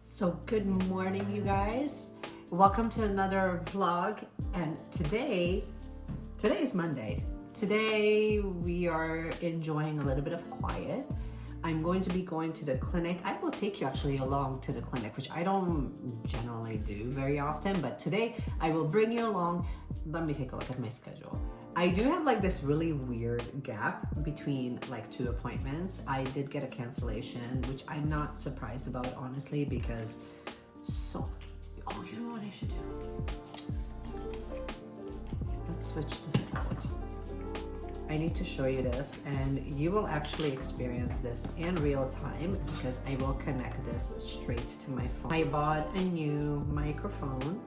So good morning, you guys. Welcome to another vlog. And today is Monday. Today we are enjoying a little bit of quiet. I'm going to be going to the clinic. I will take you actually along to the clinic, which I don't generally do very often, but today I will bring you along. Let me take a look at my schedule. I do have like this really weird gap between like two appointments. I did get a cancellation, which I'm not surprised about, honestly, because you know what I should do? Let's switch this out. I need to show you this, and you will actually experience this in real time because I will connect this straight to my phone. I bought a new microphone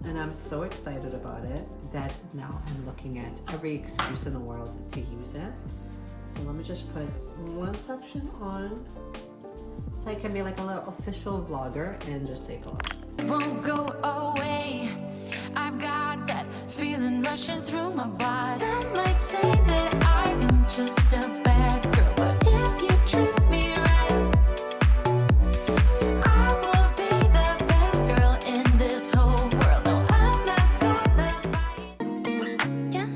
and I'm so excited about it that now I'm looking at every excuse in the world to use it. So let me just put one section on so I can be like a little official vlogger and just take a look. Won't go away. I've got that feeling rushing through my body. Some might say that I am just a bad girl, but if you treat me right, I will be the best girl in this whole world. No, I'm not gonna bite. Yeah.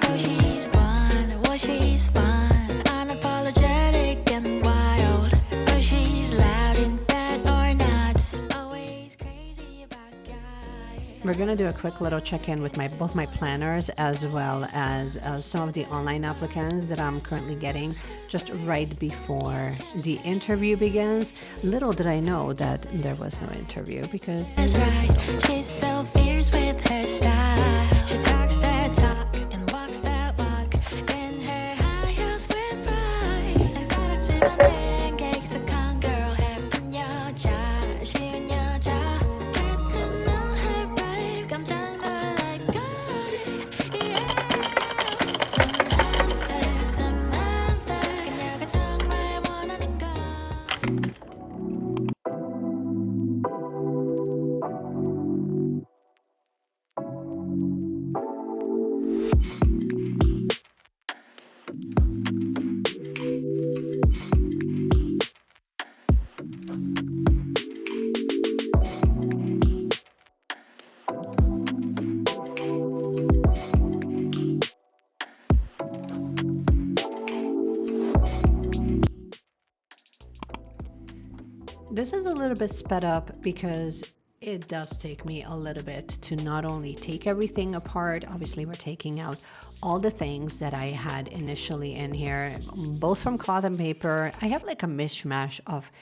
Oh, she's fun. Well, she's fun. Unapologetic and wild. Oh, she's loud and bad or nuts. Always crazy about guys. We're gonna do a quick little check-in with both my planners as well as some of the online applicants that I'm currently getting just right before the interview begins. Little did I know that there was no interview because That's right. She's so fierce with her style. She talks that talk and walks that walk. In her high heels with pride. 손가락질만 된 계획속한 girl. 예쁜 여자, 쉬운 여자. Get to know her vibe. 깜짝 놀랄 거리. Yeah. Samantha. 그녀가 정말 원하는 건. This is a little bit sped up because it does take me a little bit to not only take everything apart. Obviously, we're taking out all the things that I had initially in here, both from cloth and paper. I have like a mishmash of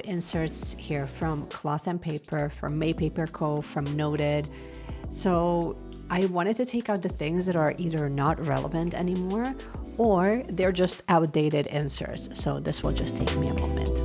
inserts here from Cloth and Paper, from May Paper Co., from Noted. So I wanted to take out the things that are either not relevant anymore or they're just outdated inserts. So this will just take me a moment.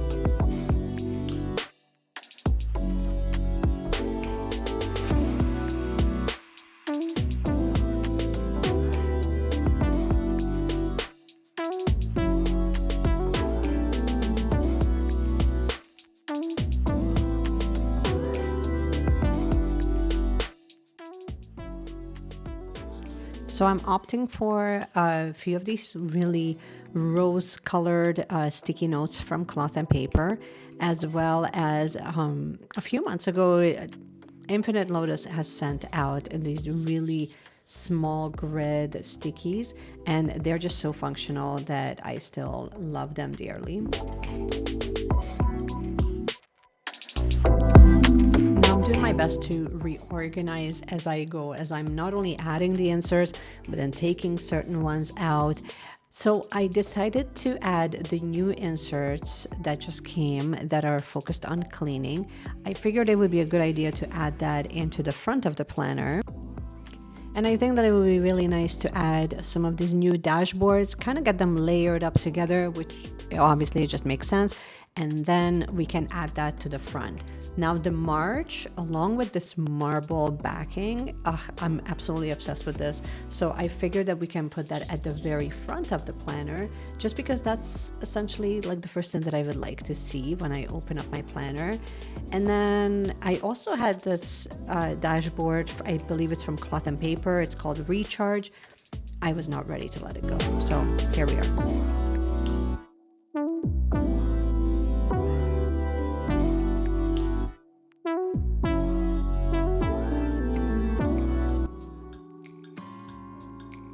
So I'm opting for a few of these really rose-colored sticky notes from Cloth and Paper, as well as a few months ago, 8Lotus has sent out these really small grid stickies, and they're just so functional that I still love them dearly. Now I'm doing my best to reorganize as I go, as I'm not only adding the inserts, but then taking certain ones out. So I decided to add the new inserts that just came that are focused on cleaning. I figured it would be a good idea to add that into the front of the planner. And I think that it would be really nice to add some of these new dashboards, kind of get them layered up together, which obviously it just makes sense. And then we can add that to the front. Now the March, along with this marble backing, I'm absolutely obsessed with this. So I figured that we can put that at the very front of the planner, just because that's essentially like the first thing that I would like to see when I open up my planner. And then I also had this dashboard, I believe it's from Cloth and Paper. It's called Recharge. I was not ready to let it go. So here we are.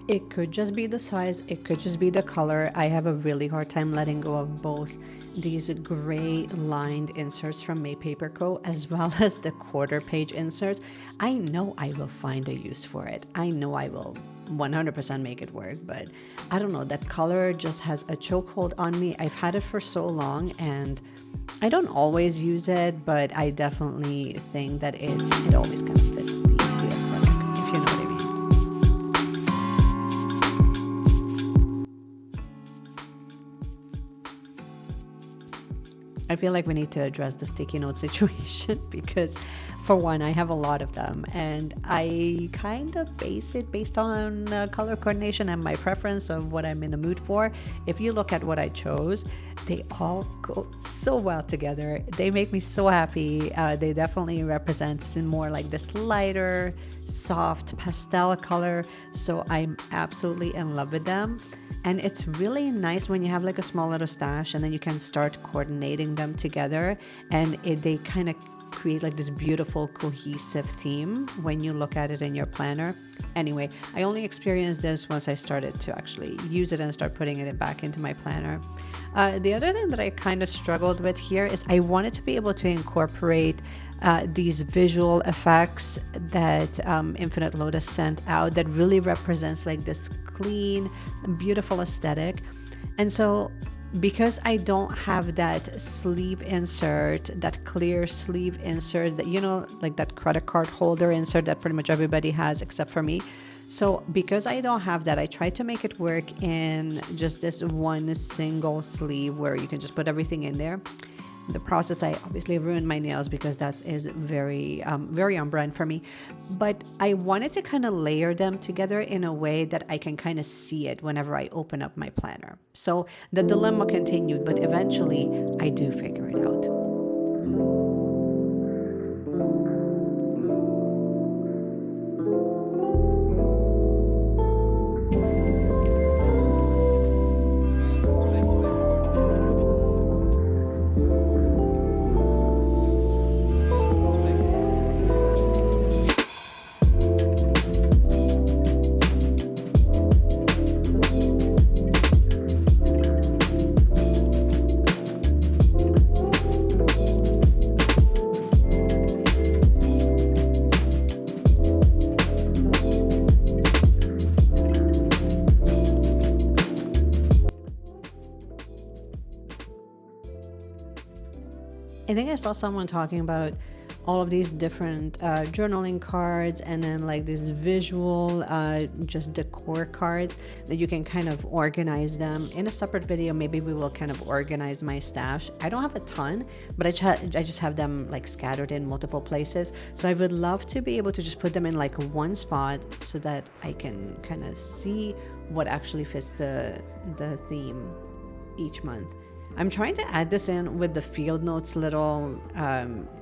It could just be the size, it could just be the color. I have a really hard time letting go of both these gray lined inserts from May Paper Co. as well as the quarter page inserts. I know I will find a use for it. I know I will 100% make it work, but I don't know, that color just has a chokehold on me. I've had it for so long and I don't always use it, but I definitely think that it always kind of fits the aesthetic, if you know what I mean. I feel like we need to address the sticky note situation because, for one, I have a lot of them and I kind of base it based on color coordination and my preference of what I'm in the mood for. If you look at what I chose, they all go so well together. They make me so happy. They definitely represent more like this lighter, soft pastel color. So I'm absolutely in love with them. And it's really nice when you have like a small little stash and then you can start coordinating them together, and they kind of create like this beautiful cohesive theme when you look at it in your planner. Anyway, I only experienced this once I started to actually use it and start putting it back into my planner. The other thing that I kind of struggled with here is I wanted to be able to incorporate these visual effects that Infinite Lotus sent out that really represents like this clean, beautiful aesthetic. And so because I don't have that sleeve insert, that clear sleeve insert that, you know, like that credit card holder insert that pretty much everybody has except for me. So because I don't have that, I tried to make it work in just this one single sleeve where you can just put everything in there. In the process, I obviously ruined my nails because that is very on brand for me. But I wanted to kind of layer them together in a way that I can kind of see it whenever I open up my planner. So the dilemma continued, but eventually I do figure it out. I think I saw someone talking about all of these different journaling cards and then like these visual just decor cards that you can kind of organize them. In a separate video, maybe we will kind of organize my stash. I don't have a ton, but I just have them like scattered in multiple places. So I would love to be able to just put them in like one spot so that I can kind of see what actually fits the theme each month. I'm trying to add this in with the field notes little,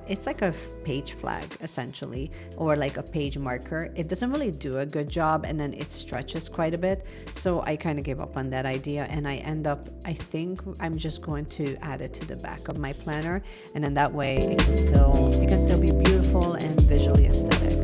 it's like a page flag essentially, or like a page marker. It doesn't really do a good job and then it stretches quite a bit. So I kind of gave up on that idea and I think I'm just going to add it to the back of my planner, and then that way it can still be beautiful and visually aesthetic.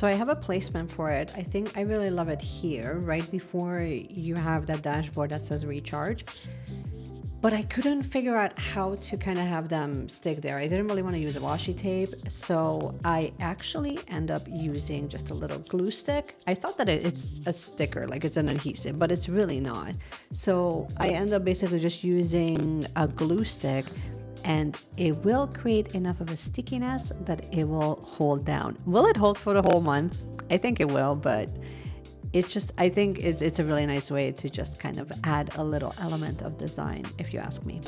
So I have a placement for it. I think I really love it here, right before you have that dashboard that says recharge. But I couldn't figure out how to kind of have them stick there. I didn't really want to use a washi tape, so I actually end up using just a little glue stick. I thought that it's a sticker, like it's an adhesive, but it's really not. So I end up basically just using a glue stick, and it will create enough of a stickiness that it will hold down. Will it hold for the whole month? I think it will, but it's just, I think it's a really nice way to just kind of add a little element of design, if you ask me.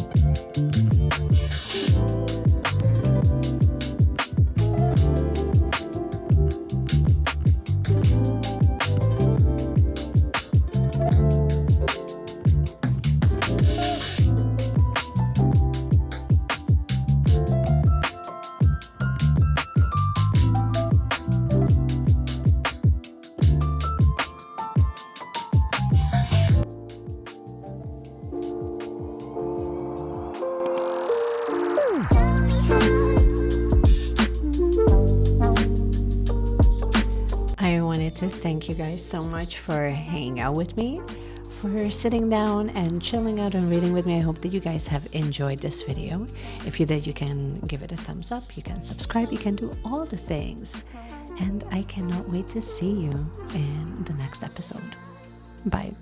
I wanted to thank you guys so much for hanging out with me, for sitting down and chilling out and reading with me. I hope that you guys have enjoyed this video. If you did, you can give it a thumbs up, you can subscribe, you can do all the things. And I cannot wait to see you in the next episode. Bye.